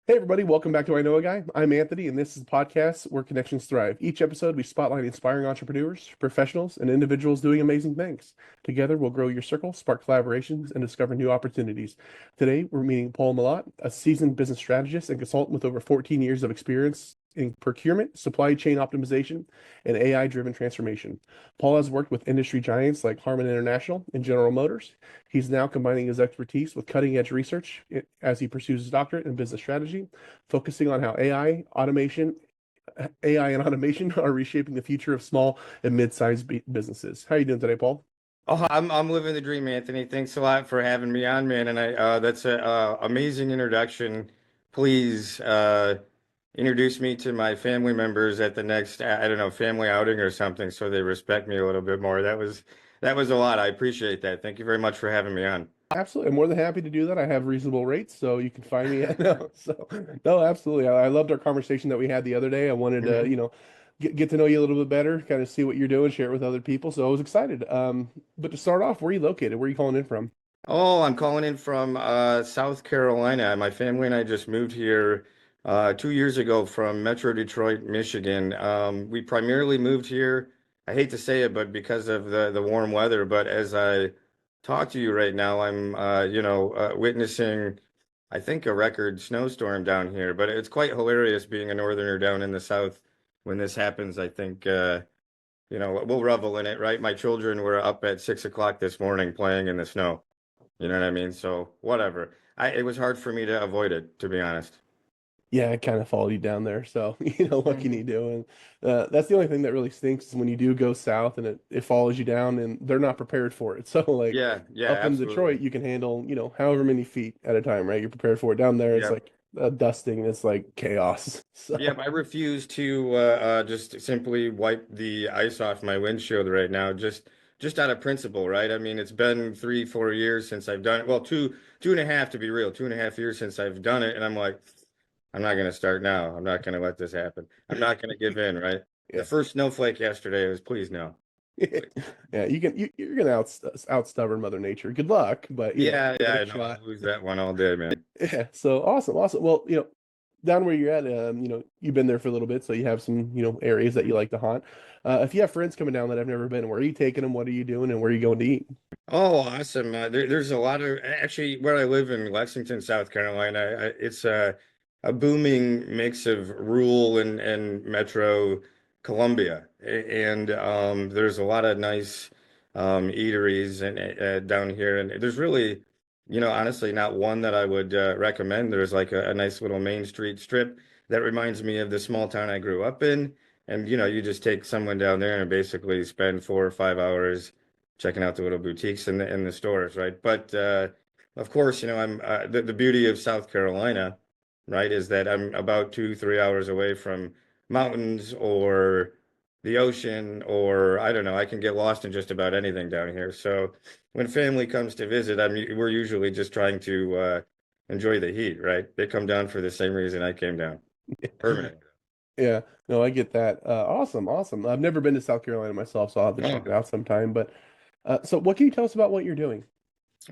Hey everybody, welcome back to I Know a Guy. I'm Anthony, and this is a podcast where connections thrive. Each episode, we spotlight inspiring entrepreneurs, professionals, and individuals doing amazing things. Together, we'll grow your circle, spark collaborations, and discover new opportunities. Today, we're meeting Paul Malott, a seasoned business strategist and consultant with over 14 years of experience in procurement, supply chain optimization, and AI-driven transformation. Paul has worked with industry giants like Harman International and General Motors. He's now combining his expertise with cutting-edge research as he pursues his doctorate in business strategy, focusing on how AI and automation are reshaping the future of small and mid-sized businesses. How are you doing today, Paul? Oh, I'm living the dream, Anthony. Thanks a lot for having me on, man. And I that's a amazing introduction. Please introduce me to my family members at the next I don't know family outing or something, so they respect me a little bit more. That was a lot. I appreciate that. Thank you very much for having me on. Absolutely. I'm more than happy to do that. I have reasonable rates, so you can find me at no. So no, absolutely. I loved our conversation that we had the other day. I wanted to, Mhm. get to know you a little bit better, kind of see what you're doing, share it with other people. So I was excited. But to start off, where are you located? Where are you calling in from? Oh, I'm calling in from South Carolina. My family and I just moved here 2 years ago from Metro Detroit, Michigan. We primarily moved here, I hate to say it, but because of the warm weather. But as I talk to you right now, I'm witnessing, I think, a record snowstorm down here. But it's quite hilarious being a northerner down in the South when this happens. I think we'll revel in it, right? My children were up at 6 o'clock this morning playing in the snow. You know what I mean? So whatever. It was hard for me to avoid it, to be honest. Yeah, I kind of followed you down there. So, what can you Mhm. do? And that's the only thing that really stinks is when you do go south and it follows you down and they're not prepared for it. So, like Yeah, yeah, up in absolutely. Detroit, you can handle, however many feet at a time, right? You're prepared for it. Down there, it's Yep. like a dusting, it's like chaos. Yep. So, I refuse to just simply wipe the ice off my windshield right now, just out of principle, right? I mean, it's been 3, 4 years since I've done it. Well, two and a half to be real, 2.5 years since I've done it, and I'm like, I'm not going to start now. I'm not going to let this happen. I'm not going to give in, right? The yeah. first snowflake yesterday was, please no. Yeah, you're gonna out stubborn Mother Nature. Good luck, but Yeah, give yeah, it a I know. shot. I'll lose that one all day, man. Yeah, so awesome, awesome. Well, down where you're at, you've been there for a little bit, so you have some, areas that you like to haunt. If you have friends coming down that have never been, where are you taking them? What are you doing, and where are you going to eat? Oh, awesome. There's a lot of actually where I live in Lexington, South Carolina. It's a booming mix of rural and metro Columbia, and there's a lot of nice eateries and down here. And there's really, honestly, not one that I would recommend. There's like a nice little main street strip that reminds me of the small town I grew up in. And you just take someone down there and basically spend 4 or 5 hours checking out the little boutiques in the stores, right? But of course, I'm the beauty of South Carolina, right, is that I'm about 2, 3 hours away from mountains or the ocean, or I don't know, I can get lost in just about anything down here. So when family comes to visit, we're usually just trying to enjoy the heat, right? They come down for the same reason I came down, permanent. Yeah, no, I get that. Awesome, awesome. I've never been to South Carolina myself, so I'll have to check Oh. it out sometime. But so what can you tell us about what you're doing?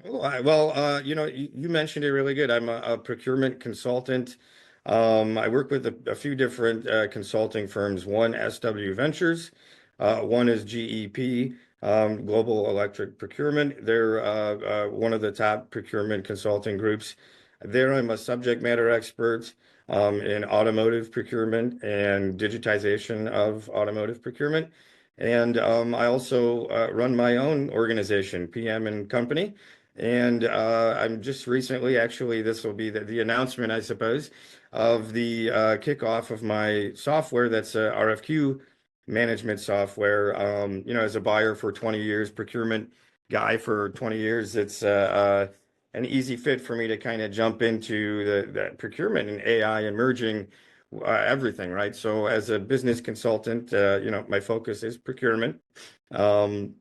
You mentioned it really good. I'm a procurement consultant. I work with a few different consulting firms. One, SW Ventures. One is GEP, Global Electric Procurement. They're one of the top procurement consulting groups. There, I'm a subject matter expert in automotive procurement and digitization of automotive procurement. And I also run my own organization, PM and Company. And I'm just recently, actually, this will be the announcement, I suppose, of the kickoff of my software that's RFQ management software. As a buyer for 20 years, procurement guy for 20 years, it's an easy fit for me to kind of jump into the procurement and AI and merging everything, right? So as a business consultant, my focus is procurement. Um,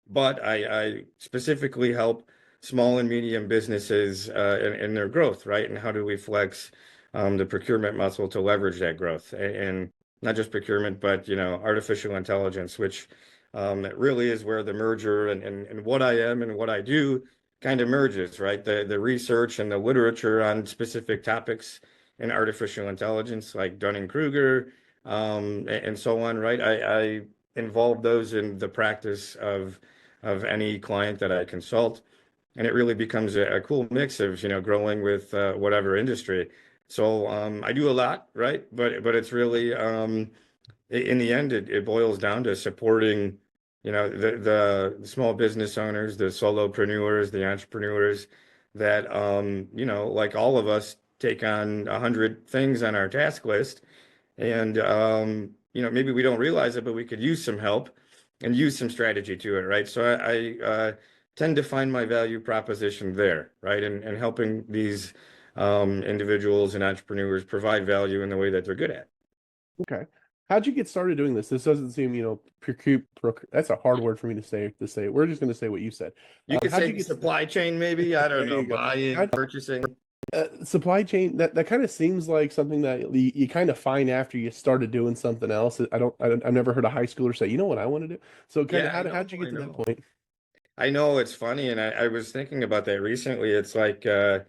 but I specifically help small and medium businesses in their growth, right? And how do we flex the procurement muscle to leverage that growth? And not just procurement, but artificial intelligence, which really is where the merger and what I am and what I do kind of merges, right? The research and the literature on specific topics in artificial intelligence, like Dunning-Kruger, and so on, right? I involve those in the practice of any client that I consult, and it really becomes a cool mix of, growing with whatever industry. So I do a lot, right? But it's really in the end, it boils down to supporting, the small business owners, the solopreneurs, the entrepreneurs that, like all of us, take on 100 things on our task list. And, maybe we don't realize it, but we could use some help and use some strategy to it, right? So I tend to find my value proposition there, right? And helping these individuals and entrepreneurs provide value in the way that they're good at. Okay. How'd you get started doing this? This doesn't seem, that's a hard word for me to say. We're just going to say what you said. You could How'd say you get supply chain, maybe. I don't There know, you go. buying, purchasing. Supply chain, that kind of seems like something that you kind of find after you started doing something else. I've never heard a high schooler say, you know what I want to do. So kind of Yeah, I how'd know, you I get to that know. point? I know it's funny, and I was thinking about that recently. It's like the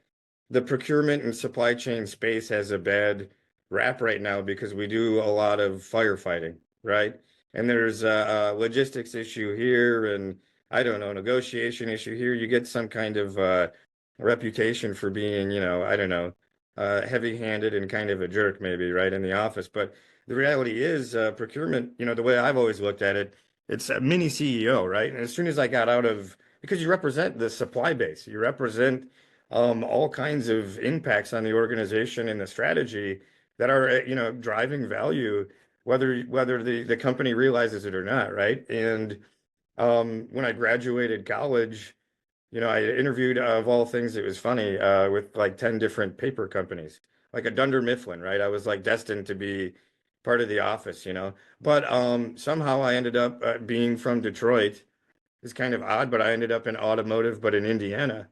procurement and supply chain space has a bad rap right now because we do a lot of firefighting, right? And there's a logistics issue here, and I don't know, negotiation issue here. You get some kind of reputation for being, I don't know, heavy-handed and kind of a jerk, maybe, right, in the office. But the reality is, procurement, the way I've always looked at it, it's a mini CEO, right? And as soon as I got out of, because you represent the supply base, you represent all kinds of impacts on the organization and the strategy that are, driving value, whether the company realizes it or not, right? And when I graduated college, I interviewed, of all things, it was funny, with like 10 different paper companies, like a Dunder Mifflin, right? I was like destined to be part of the office. But somehow I ended up being from Detroit. It's kind of odd, but I ended up in automotive, but in Indiana,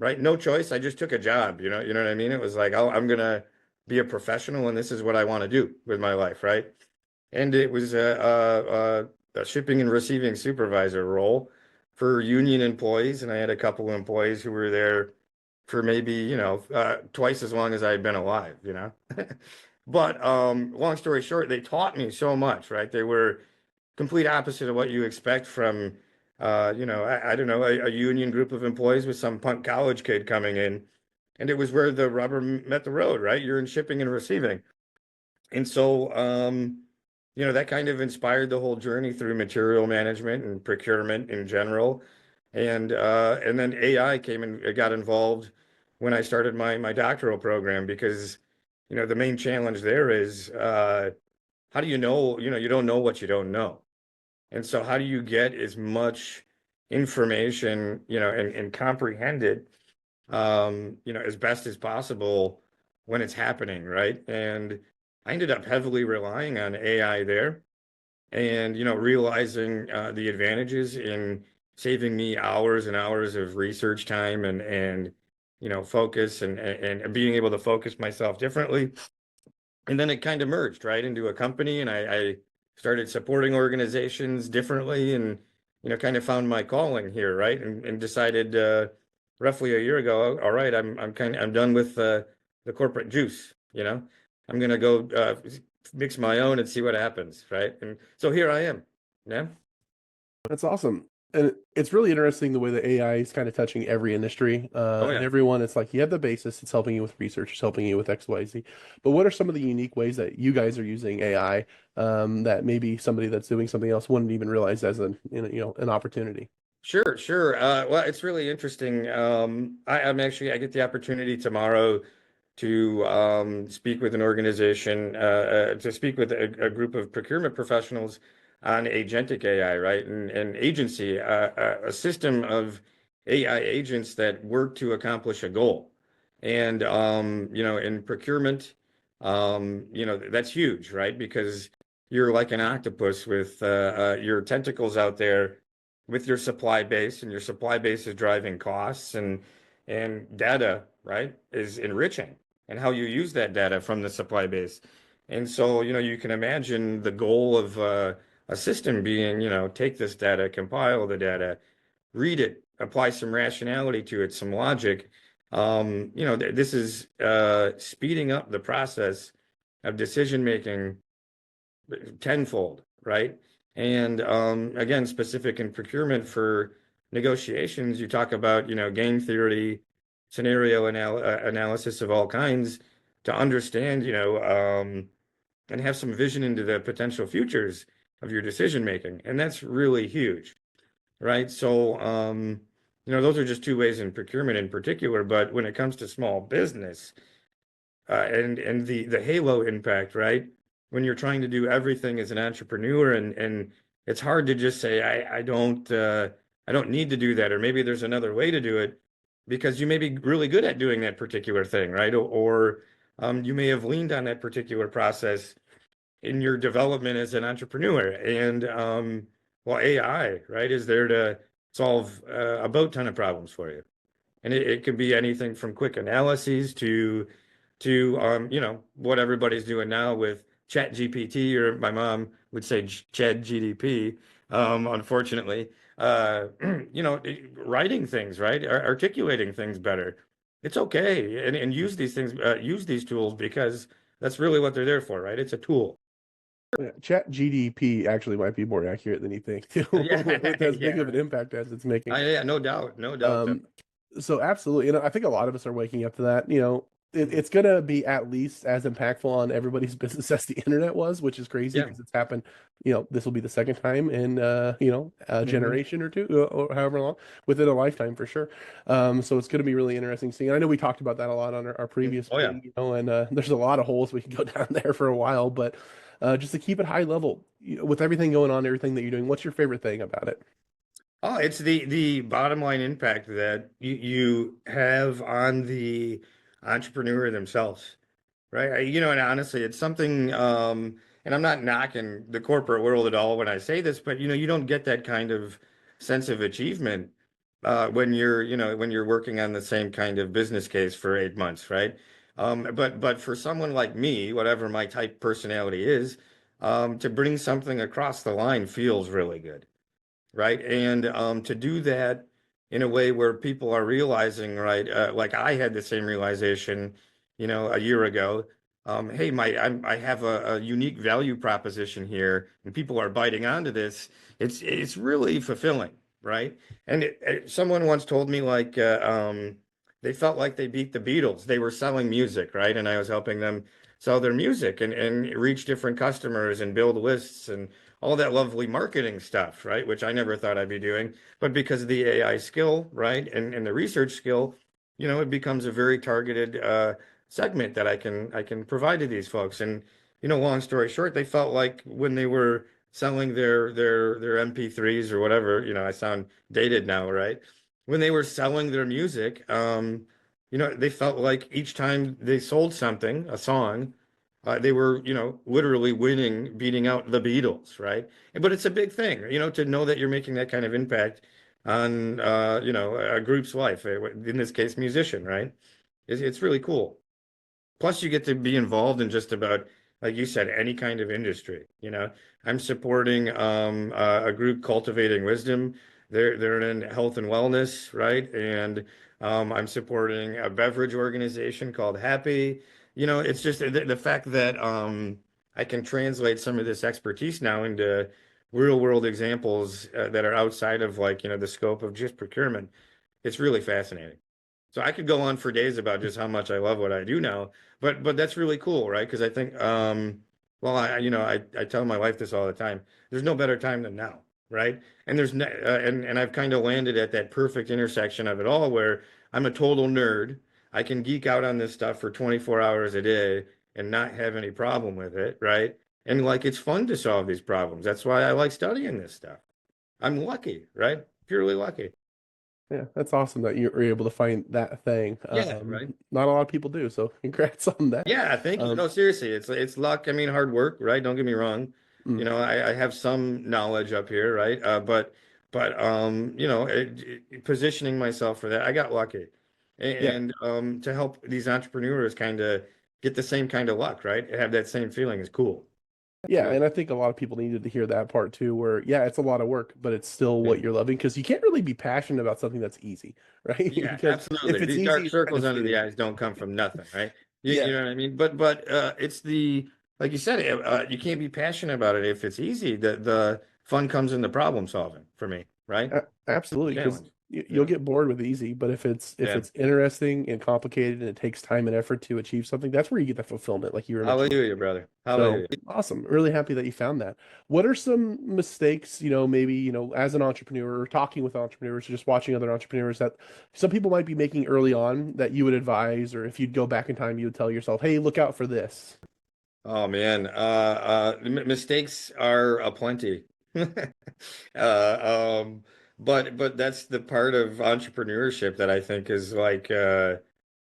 right? No choice. I just took a job, you know what I mean? It was like, oh, I'm gonna be a professional and this is what I want to do with my life, right? And it was a shipping and receiving supervisor role for union employees, and I had a couple of employees who were there for maybe, twice as long as I had been alive. But long story short, they taught me so much, right? They were complete opposite of what you expect from, I don't know, a union group of employees with some punk college kid coming in. And it was where the rubber met the road, right? You're in shipping and receiving. And so, that kind of inspired the whole journey through material management and procurement in general. And then AI came and got involved when I started my doctoral program because, the main challenge there is how do you know, you don't know what you don't know. And so how do you get as much information, and comprehend it, as best as possible when it's happening, right? And I ended up heavily relying on AI there and, realizing the advantages in saving me hours and hours of research time and focus and being able to focus myself differently. And then it kind of merged right into a company, and I started supporting organizations differently, and kind of found my calling here, right? And decided roughly a year ago, all right, I'm done with the corporate juice. I'm gonna go mix my own and see what happens, right? And so here I am. Yeah. That's awesome. And it's really interesting the way that AI is kind of touching every industry. Oh And yeah. everyone, it's like you have the basis, it's helping you with research, it's helping you with XYZ. But what are some of the unique ways that you guys are using AI that maybe somebody that's doing something else wouldn't even realize as an opportunity? Sure, sure. Well, it's really interesting. I get the opportunity tomorrow to speak with an organization, to speak with a group of procurement professionals on agentic AI, right? And agency, a system of AI agents that work to accomplish a goal. And, in procurement, that's huge, right? Because you're like an octopus with your tentacles out there with your supply base, and your supply base is driving costs and data, right, is enriching and how you use that data from the supply base. And so, you can imagine the goal of a system being, take this data, compile the data, read it, apply some rationality to it, some logic, This is speeding up the process of decision making tenfold, right? And again, specific in procurement for negotiations, you talk about, game theory, scenario analysis of all kinds to understand, and have some vision into the potential futures of your decision making. And that's really huge, right? So, those are just two ways in procurement in particular. But when it comes to small business, and the halo impact, right? When you're trying to do everything as an entrepreneur, and it's hard to just say I don't need to do that, or maybe there's another way to do it because you may be really good at doing that particular thing, right? Or you may have leaned on that particular process in your development as an entrepreneur, and well, AI, right, is there to solve a boat ton of problems for you. And it can be anything from quick analyses to what everybody's doing now with Chat GPT, or my mom would say Chad GDP, unfortunately. Uh, writing things, right? Articulating things better. It's okay. And use these things, use these tools because that's really what they're there for, right? It's a tool. Yeah, Chat GDP actually might be more accurate than you think too, Yeah, with as big of an yeah. impact as it's making. Yeah, no doubt, no doubt. Um, so absolutely, I think a lot of us are waking up to that. Mhm. It's gonna be at least as impactful on everybody's business as the internet was, which is crazy Yeah. because it's happened. This will be the second time in a Hmm. generation or two, or however long, within a lifetime for sure. So it's gonna be really interesting seeing. I know we talked about that a lot on our previous Oh yeah. meeting, and there's a lot of holes we can go down there for a while, but just to keep it high level, with everything going on, everything that you're doing, what's your favorite thing about it? Oh, it's the bottom line impact that you have on the entrepreneur themselves, right? And honestly, it's something, and I'm not knocking the corporate world at all when I say this, but you don't get that kind of sense of achievement when you're working on the same kind of business case for 8 months, right? But for someone like me, whatever my type personality is, to bring something across the line feels really good, right? And to do that in a way where people are realizing, right? Like I had the same realization, a year ago. Hey, I have a unique value proposition here, and people are biting onto this. It's really fulfilling, right? And someone once told me like they felt like they beat the Beatles. They were selling music, right? And I was helping them sell their music and reach different customers and build lists and all that lovely marketing stuff, right? Which I never thought I'd be doing. But because of the AI skill, right, and the research skill, it becomes a very targeted segment that I can provide to these folks. And long story short, they felt like when they were selling their MP3s or whatever, I sound dated now, right? When they were selling their music, they felt like each time they sold something, a song, they were, literally winning, beating out the Beatles, right? But it's a big thing, to know that you're making that kind of impact on, a group's life, in this case, musician, right? It's really cool. Plus, you get to be involved in just about, like you said, any kind of industry. I'm supporting a group cultivating wisdom. They're in health and wellness, right? And I'm supporting a beverage organization called Happy. It's just the fact that I can translate some of this expertise now into real world examples that are outside of like, the scope of just procurement. It's really fascinating. So I could go on for days about just how much I love what I do now, but that's really cool, right? Because I think, well, I tell my wife this all the time. There's no better time than now, right? And and I've kind of landed at that perfect intersection of it all, where I'm a total nerd. I can geek out on this stuff for 24 hours a day and not have any problem with it, right? And like it's fun to solve these problems. That's why I like studying this stuff. I'm lucky, right? Purely lucky. Yeah, that's awesome that you were able to find that thing. Yeah, right. Not a lot of people do, so congrats on that. Yeah, thank you. Um, No, seriously, it's luck. I mean, hard work, right? Don't get me wrong. mm, I have some knowledge up here, right? Positioning myself for that, I got lucky. yeah, And to help these entrepreneurs kind of get the same kind of luck, right? Have that same feeling is cool. Yeah, Good. and I think a lot of people needed to hear that part too, where yeah, it's a lot of work, but it's still Yeah. what you're loving because you can't really be passionate about something that's easy, right? Yeah, Because if absolutely. it's These easy, dark it's kind circles of under the fitting. eyes don't come from nothing, right? You Yeah, know what I mean? But it's the like you said, you can't be passionate about it if it's easy. The fun comes in the problem solving for me, right? The absolutely, because challenge. you'll Yeah. get bored with easy, but if Yeah. it's interesting and complicated and it takes time and effort to achieve something, that's where you get the fulfillment, like you were mentioning. Hallelujah, brother. So Hallelujah. awesome. Really happy that you found that. What are some mistakes, maybe, as an entrepreneur or talking with entrepreneurs, or just watching other entrepreneurs that some people might be making early on that you would advise, or if you'd go back in time, you would tell yourself, hey, look out for this. Oh man, mistakes are aplenty. But that's the part of entrepreneurship that I think is like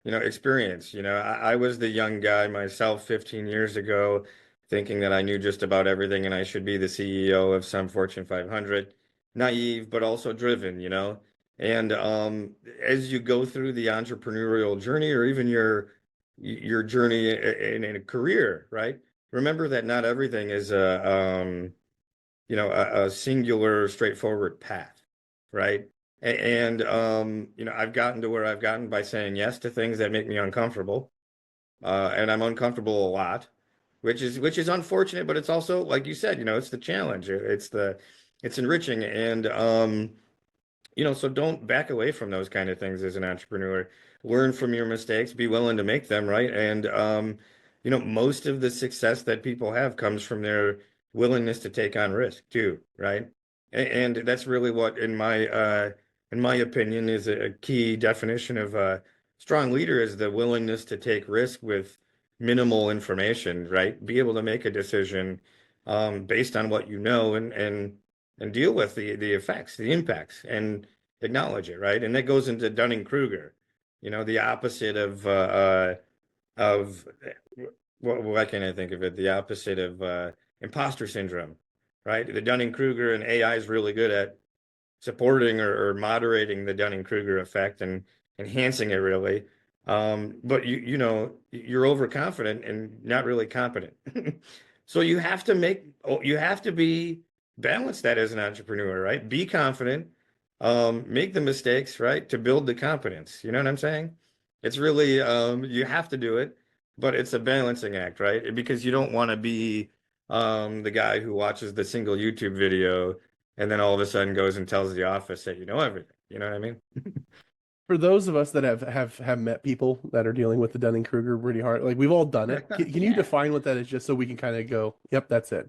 experience. I was the young guy myself 15 years ago, thinking that I knew just about everything and I should be the CEO of some Fortune 500. Naive, but also driven. And as you go through the entrepreneurial journey, or even your journey in a career, right? Remember that not everything is a singular, straightforward path, right? And I've gotten to where I've gotten by saying yes to things that make me uncomfortable, and I'm uncomfortable a lot, which is unfortunate, but it's also like you said, it's the challenge, it's enriching, and so don't back away from those kind of things as an entrepreneur. Learn from your mistakes, be willing to make them, right? And most of the success that people have comes from their willingness to take on risk too, right? And that's really what, in my opinion, is a key definition of a strong leader is the willingness to take risk with minimal information, right? Be able to make a decision based on what you know and deal with the effects, the impacts, and acknowledge it, right? And that goes into Dunning-Kruger, the opposite of why can't I think of it? The opposite of imposter syndrome, right? The Dunning-Kruger and AI is really good at supporting or moderating the Dunning-Kruger effect and enhancing it really. But you're overconfident and not really competent. So you have to be balance that as an entrepreneur, right? Be confident, make the mistakes, right? To build the competence. You know what I'm saying? It's really you have to do it, but it's a balancing act, right? Because you don't want to be the guy who watches the single YouTube video and then all of a sudden goes and tells the office that you know everything. You know what I mean? For those of us that have met people that are dealing with the Dunning-Kruger pretty hard, like we've all done it. Can you Yeah. define what that is just so we can kind of go, yep, that's it.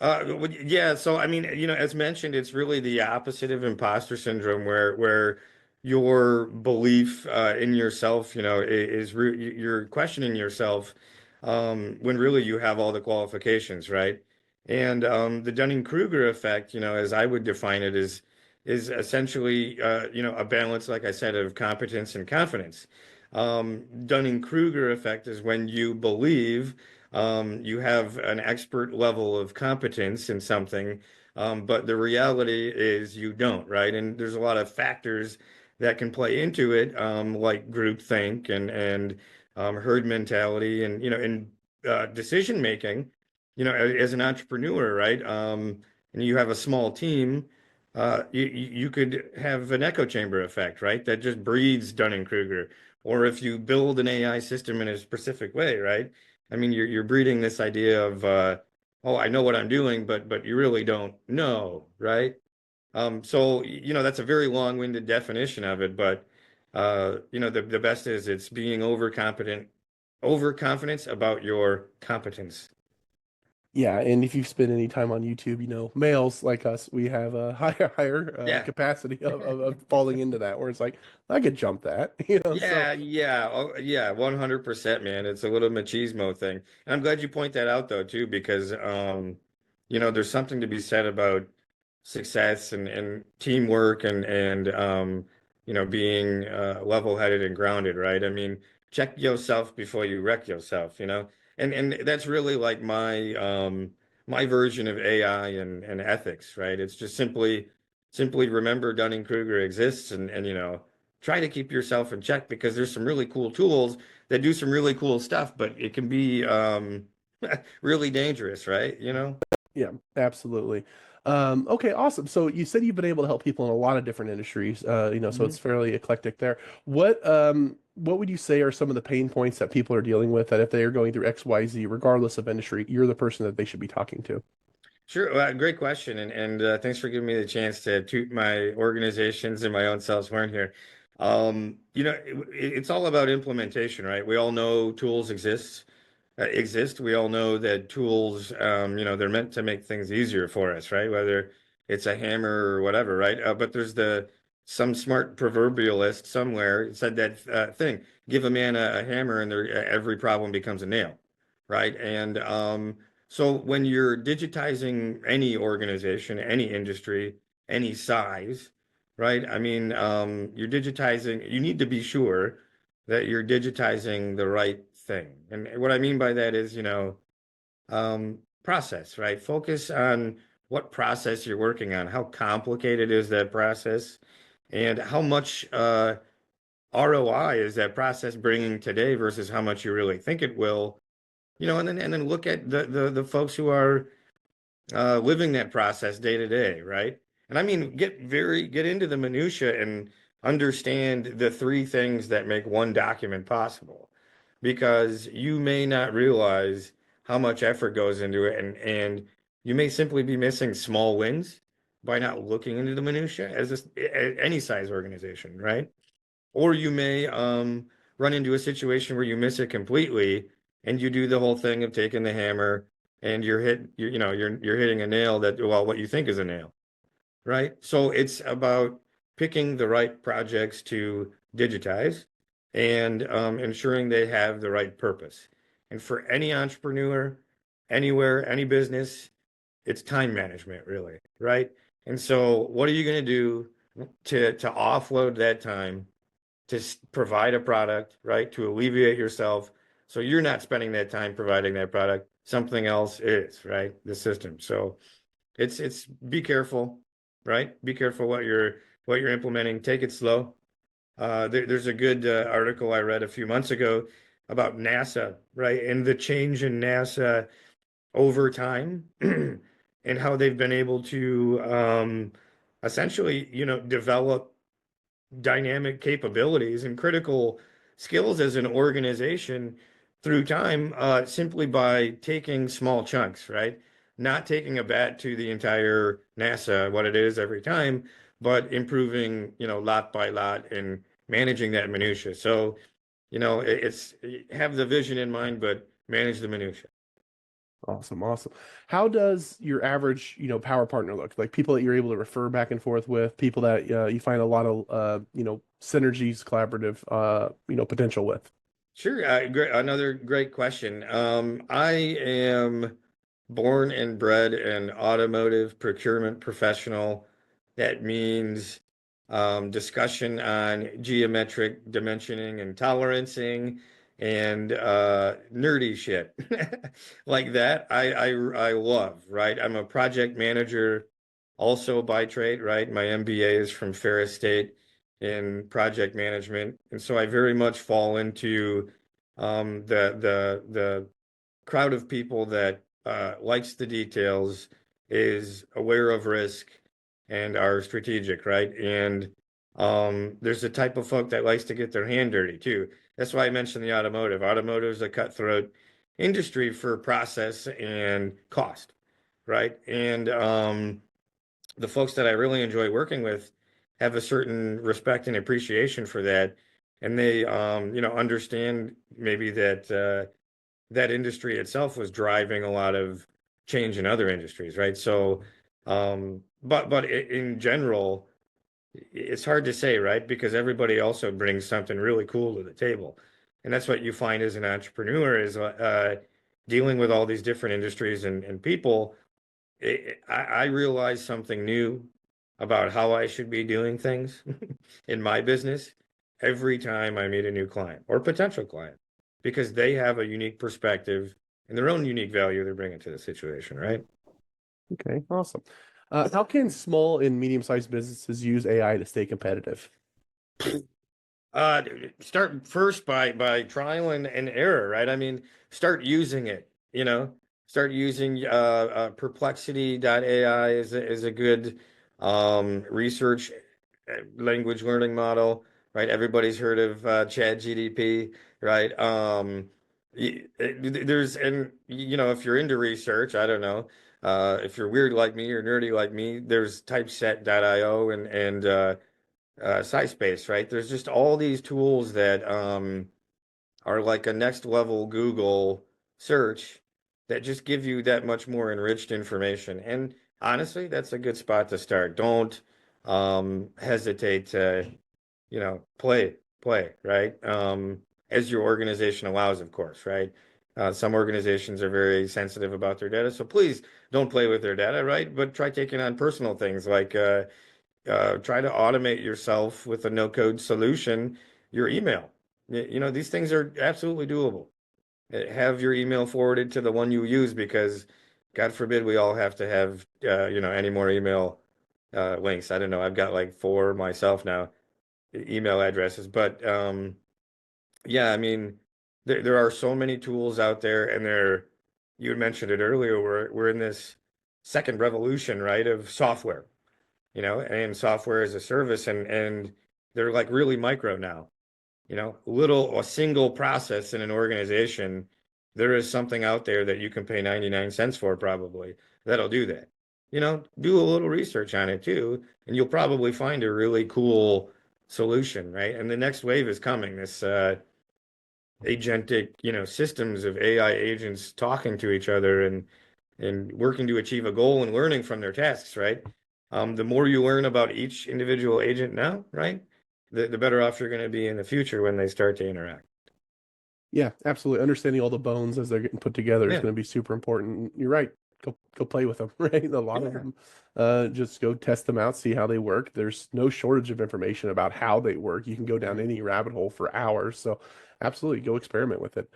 Yeah, so I mean, as mentioned, it's really the opposite of imposter syndrome, where your belief in yourself, you're questioning yourself when really you have all the qualifications, right? And the Dunning-Kruger effect, as I would define it, is essentially a balance, like I said, of competence and confidence. Dunning-Kruger effect is when you believe you have an expert level of competence in something, but the reality is you don't, right? And there's a lot of factors that can play into it, like groupthink and herd mentality, and decision making. As an entrepreneur, right? And you have a small team. You could have an echo chamber effect, right? That just breeds Dunning-Kruger. Or if you build an AI system in a specific way, right? I mean, you're breeding this idea of, oh, I know what I'm doing, but you really don't know, right? So that's a very long-winded definition of it, but the best is it's being overconfidence about your competence. Yeah, and if you've spent any time on YouTube, males like us, we have a higher Yeah. capacity of falling into that, where it's like, I could jump that, so Yeah, yeah, oh, yeah, 100%, man. It's a little machismo thing. And I'm glad you point that out though, too, because there's something to be said about success and teamwork and being level-headed and grounded, right? I mean, check yourself before you wreck yourself. And that's really like my version of AI and ethics, right? It's just simply remember Dunning-Kruger exists and try to keep yourself in check because there's some really cool tools that do some really cool stuff, but it can be really dangerous, right? You know? Yeah, absolutely. Okay, awesome. So you said you've been able to help people in a lot of different industries, so it's Mhm. fairly eclectic there. What would you say are some of the pain points that people are dealing with that if they are going through XYZ, regardless of industry, you're the person that they should be talking to? Sure. Great question. And thanks for giving me the chance to toot my organizations and my own self's horn here. It's all about implementation, right? We all know tools exist. We all know that tools, they're meant to make things easier for us, right? Whether it's a hammer or whatever, right? But there's some smart proverbialist somewhere said that thing: give a man a hammer, and every problem becomes a nail, right? And so when you're digitizing any organization, any industry, any size, right? I mean, you're digitizing. You need to be sure that you're digitizing the right thing. And what I mean by that is, process, right? Focus on what process you're working on, how complicated is that process, and how much ROI is that process bringing today versus how much you really think it will, and then look at the folks who are living that process day to day, right? And I mean, get into the minutia and understand the three things that make one document possible, because you may not realize how much effort goes into it, and you may simply be missing small wins by not looking into the minutia as any size organization, right? Or you may run into a situation where you miss it completely, and you do the whole thing of taking the hammer and you're hitting a nail that, well, what you think is a nail, right? So it's about picking the right projects to digitize and ensuring they have the right purpose. And for any entrepreneur, anywhere, any business, it's time management, really, right? And so what are you going to do to offload that time to provide a product, right? To alleviate yourself. So you're not spending that time providing that product. Something else is, right? The system. So it's be careful, right? Be careful what you're implementing. Take it slow. There's a good article I read a few months ago about NASA, right? And the change in NASA over time and how they've been able to essentially, develop dynamic capabilities and critical skills as an organization through time, simply by taking small chunks, right? Not taking a bat to the entire NASA, what it is every time, but improving, lot by lot and managing that minutia. So, it's have the vision in mind, but manage the minutia. Awesome, awesome. How does your average, power partner look? Like people that you're able to refer back and forth with, people that you find a lot of, synergies, collaborative, potential with. Sure. Great. Another great question. I am born and bred an automotive procurement professional. That means discussion on geometric dimensioning and tolerancing and nerdy shit like that. I love, right? I'm a project manager also by trade, right? My MBA is from Ferris State in project management, and so I very much fall into the crowd of people that likes the details, is aware of risk, and are strategic, right? And there's a type of folk that likes to get their hand dirty too. That's why I mentioned the automotive. Automotive is a cutthroat industry for process and cost, right? And the folks that I really enjoy working with have a certain respect and appreciation for that, and they understand maybe that that industry itself was driving a lot of change in other industries, right? So, but in general, it's hard to say, right? Because everybody also brings something really cool to the table, and that's what you find as an entrepreneur is dealing with all these different industries and people. I realize something new about how I should be doing things in my business every time I meet a new client or potential client, because they have a unique perspective and their own unique value they're bringing to the situation, right? Okay, awesome. How can small and medium-sized businesses use AI to stay competitive? Uh, Start first by trial and error, right? I mean, start using it. you know, start using perplexity.ai is a good research language learning model, right? Everybody's heard of ChatGPT, right? There's, and if you're into research, I don't know, if you're weird like me or nerdy like me, there's typeset.io and SciSpace, right? There's just all these tools that are like a next level Google search that just give you that much more enriched information. And honestly, that's a good spot to start. Don't hesitate to, play, right? As your organization allows, of course, right? Some organizations are very sensitive about their data, so please don't play with their data, right? But try taking on personal things like try to automate yourself with a no-code solution, your email. These things are absolutely doable. Have your email forwarded to the one you use because God forbid we all have to have any more email links. I don't know. I've got like four myself now, email addresses. But yeah, I mean, there are so many tools out there, and you had mentioned it earlier. We're in this second revolution, right, of software, and software as a service, and they're like really micro now. A single process in an organization, there is something out there that you can pay 99 cents for probably that'll do that. Do a little research on it too, and you'll probably find a really cool solution, right? And the next wave is coming, this agentic, systems of AI agents talking to each other and working to achieve a goal and learning from their tasks, right? The more you learn about each individual agent now, right, the better off you're going to be in the future when they start to interact. Yeah, absolutely. Understanding all the bones as they're getting put together is Yeah, going to be super important. You're right. Go play with them, right? A lot of yeah. them, just go test them out, see how they work. There's no shortage of information about how they work. You can go down any rabbit hole for hours. So absolutely go experiment with it.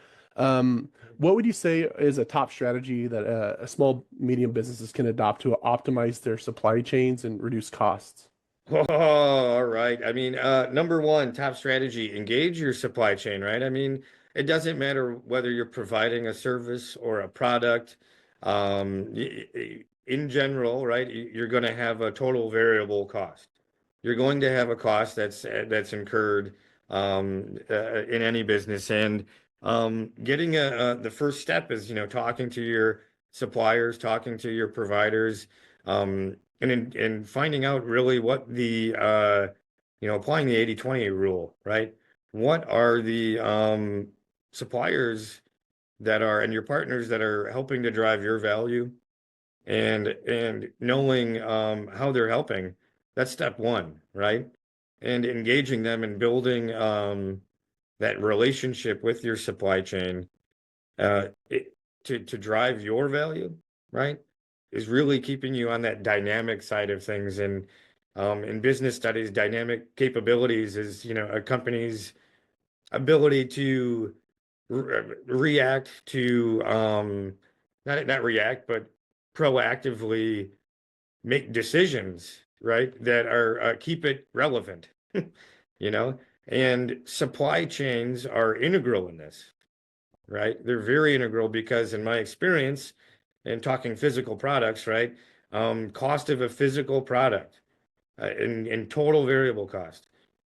What would you say is a top strategy that a small, medium businesses can adopt to optimize their supply chains and reduce costs? Oh, all right. I mean, number one, top strategy, engage your supply chain, right? I mean, it doesn't matter whether you're providing a service or a product. In general, right, you're going to have a total variable cost. You're going to have a cost that's incurred in any business, and getting the first step is, talking to your suppliers, talking to your providers. And finding out really what applying the 80/20 rule, right? What are the suppliers and your partners that are helping to drive your value and knowing how they're helping. That's step one, right? And engaging them and building that relationship with your supply chain uh, it, to drive your value, right, is really keeping you on that dynamic side of things. And in business studies, dynamic capabilities is, a company's ability to react to not react, but proactively make decisions, right, that are keep it relevant, you know, and supply chains are integral in this, right? They're very integral because, in my experience, in talking physical products, right, cost of a physical product in total variable cost,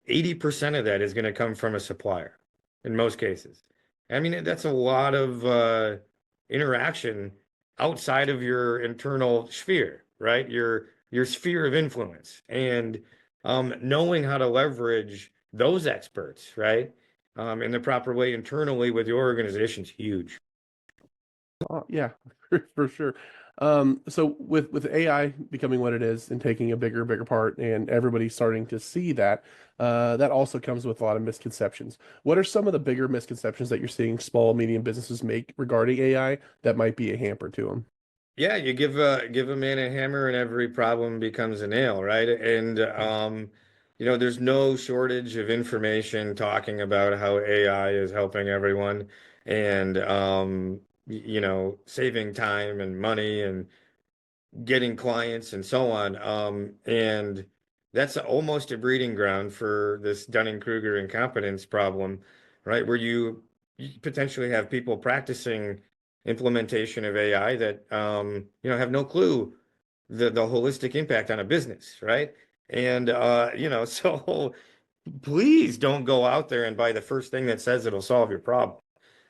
80% of that is going to come from a supplier in most cases. I mean, that's a lot of interaction outside of your internal sphere, right? Your sphere of influence, and knowing how to leverage those experts, right? In the proper way internally with your organization is huge. Yeah, for sure. So with AI becoming what it is and taking a bigger part, and everybody starting to see that, that also comes with a lot of misconceptions. What are some of the bigger misconceptions that you're seeing small, medium businesses make regarding AI that might be a hamper to them? Yeah, you give a man a hammer and every problem becomes a nail, right? And there's no shortage of information talking about how AI is helping everyone and saving time and money and getting clients and so on. And that's almost a breeding ground for this Dunning-Kruger incompetence problem, right? Where you potentially have people practicing implementation of AI that have no clue the holistic impact on a business, right? And so please don't go out there and buy the first thing that says it'll solve your problem.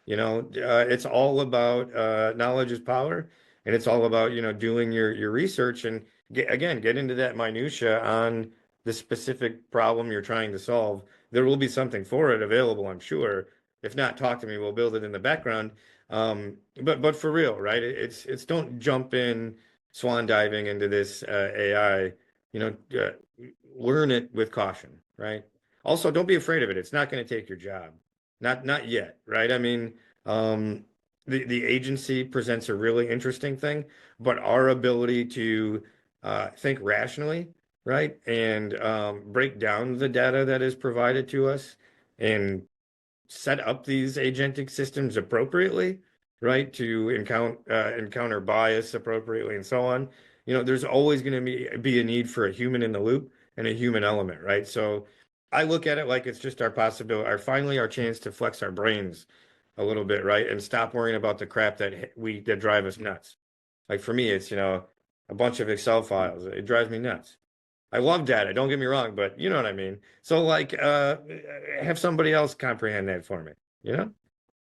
It's all about knowledge is power, and it's all about, doing your research and get into that minutia on the specific problem you're trying to solve. There will be something for it available, I'm sure. If not, talk to me. We'll build it in the background. But for real, right? It's don't jump in swan diving into this AI. You know, uh, Learn it with caution, right? Also, don't be afraid of it. It's not going to take your job. Not yet, right? I mean, um, the agency presents a really interesting thing, but our ability to think rationally, right, and break down the data that is provided to us and set up these agentic systems appropriately, right, to encounter bias appropriately and so on. There's always going to be a need for a human in the loop and a human element, right? So I look at it like it's just our possibility, finally our chance to flex our brains a little bit, right, and stop worrying about the crap that drive us nuts. Like for me, it's a bunch of Excel files. It drives me nuts. I love data, don't get me wrong, but you know what I mean. So like have somebody else comprehend that for me, you know?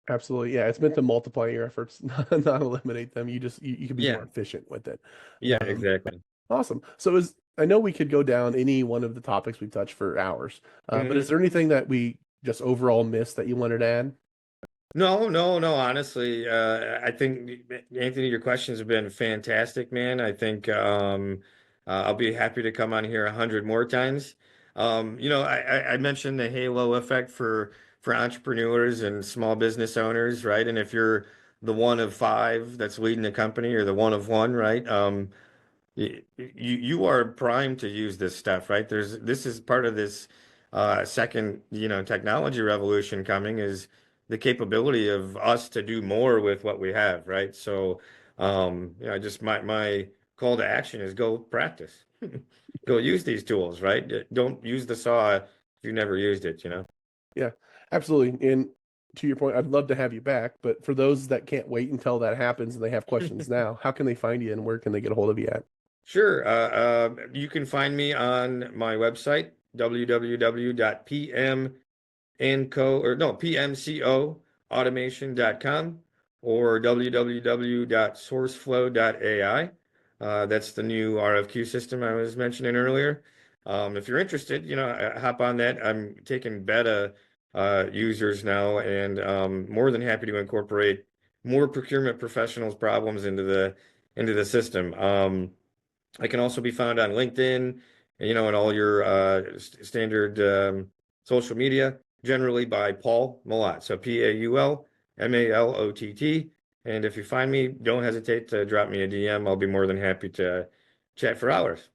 Absolutely. Yeah, it's meant to multiply your efforts, not eliminate them. You can be more Yeah. efficient with it. Yeah, Um, exactly. awesome. So is I know we could go down any one of the topics we've touched for hours, but is Mhm. there anything that we just overall missed that you wanted to add? No, no, no. Honestly, I think Anthony, your questions have been fantastic, man. I think I'll be happy to come on here 100 more times. I mentioned the halo effect for entrepreneurs and small business owners, right? And if you're the one of five that's leading the company, or the one of one, right? You are primed to use this stuff, right? This is part of this second, technology revolution coming, is the capability of us to do more with what we have, right? So, just my call to action is go practice, go use these tools, right? Don't use the saw if you've never used it. Yeah, absolutely. And to your point, I'd love to have you back, but for those that can't wait until that happens and they have questions now, how can they find you and where can they get a hold of you at? Sure. You can find me on my website, www.pm and co or no pmcoautomation.com, or www.sourceflow.ai. That's the new RFQ system I was mentioning earlier. If you're interested, hop on that. I'm taking beta users now, and more than happy to incorporate more procurement professionals' problems into the system. I can also be found on LinkedIn, and all your standard social media, generally by Paul Malott. So PaulMalott. And if you find me, don't hesitate to drop me a DM. I'll be more than happy to chat for hours.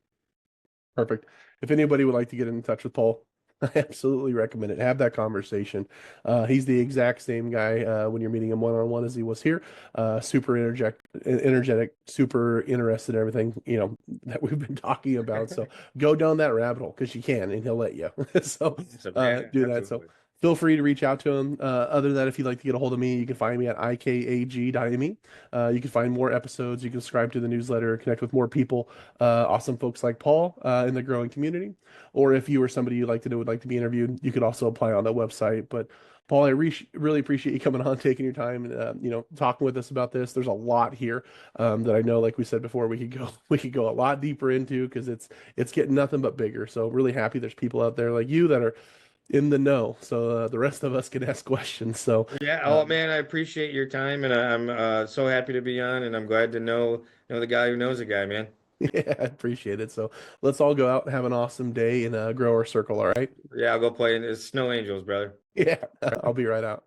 Perfect. If anybody would like to get in touch with Paul, I absolutely recommend it. Have that conversation. He's the exact same guy when you're meeting him one on one as he was here. Super energetic, super interested in everything that we've been talking about. So go down that rabbit hole because you can, and he'll let you. So So, yeah, do that. So absolutely. feel free to reach out to him. Other than that, if you'd like to get a hold of me, you can find me at ikag.me. You can find more episodes. You can subscribe to the newsletter, connect with more people, awesome folks like Paul in the growing community. Or if you or somebody you'd like to know would like to be interviewed, you could also apply on that website. But Paul, I really appreciate you coming on, taking your time, and talking with us about this. There's a lot here that I know, like we said before, we could go a lot deeper into because it's getting nothing but bigger. So really happy there's people out there like you that are in the know, so the rest of us can ask questions. So Yeah, oh um, man, I appreciate your time, and I'm so happy to be on, and I'm glad to know the guy who knows a guy, man. yeah, I appreciate it. So let's all go out and have an awesome day and grow our circle. All right. Yeah, I'll go play in the Snow Angels, brother. Yeah, I'll be right out.